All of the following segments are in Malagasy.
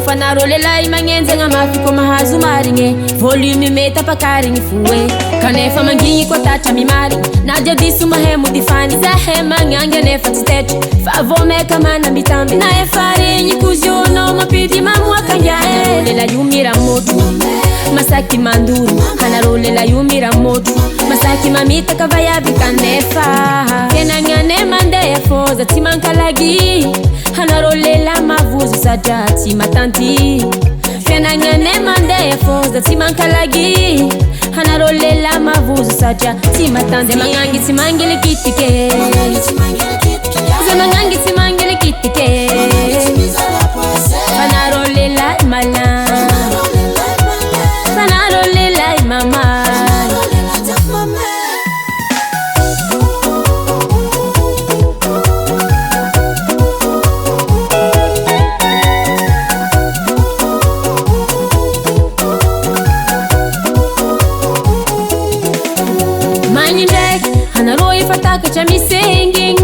Fanaro lelay magnenjagna mafy ko mahazo marigny volume mety apakarigny foe kanefa mangigny koa tatra mimarigny na dia diso mahay modifany zahay magnangy nefa tsy tetry fa vô maika manambitamby na efa regny kuziono mapity mamoakangae lela io mira moto masaky mandoro hanaro lela io mira moto masaky mamitaka vayaby kanefa fianagnane mandeha foza tsy mankalagy hanaro lela mavozo sadra tsy matanty fianagnane mandeha foza tsy mankalagy hanaro lela mavozo sadra tsy matanty zay magnangy tsy mangily kitike zay magnangy tsy mangily kitike hanaro lela malin hanaro lela mama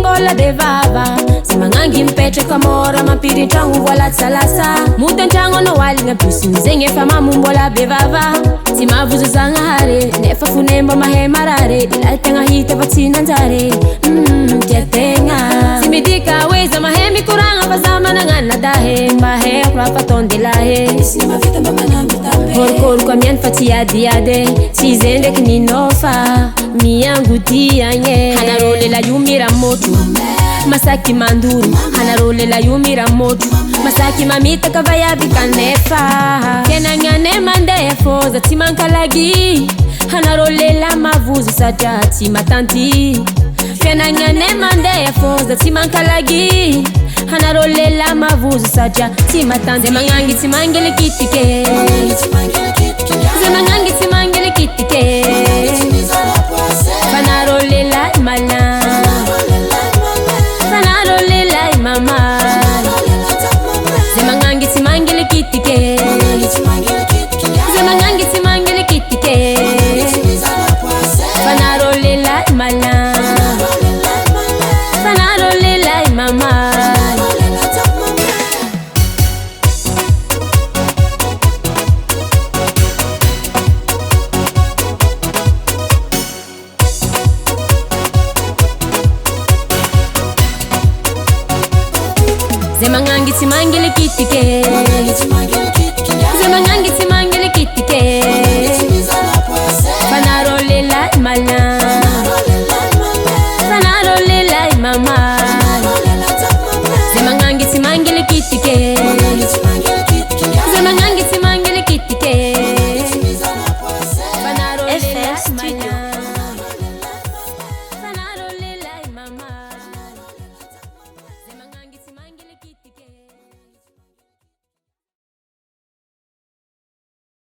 Bola de vava se mangangi mpetraka mora mampiri tragno vola tsalasa motan-tragno anao aligna bosiny zegny efa mamombola be vava tsy mavozo zagnahare nefa fonemba mahay marare ilay tegna hita fa tsy nanjare tia tegna tsy midika hoe za mahay mikoragna fa za managnana dahe mba haiko raha fatondelahe korokoroko amiany fa tsy adiady tsy zay ndraiky ninofa miangodiagny hanaro lela io mira moto masaky mandoro hanaro lela io mira moto masaky mamitaka vayaby kanefa fianagnane mandeha foza tsy mankalagy hanaro lela mavozo sadra tsy matanty fianagnane mandeha foza tsy mankalagy hanaro lela mavozo sadra tsy matanty zay magnangy tsy mangily kitike zay magnangy tsy mangily kitike fanaro lela malin fanaro lela mama zay magnangy tsy mangily kitike zay magnangy tsy mangily kitike fanaro lela malin fanaro lela mama zay magnangy tsy mangily kitike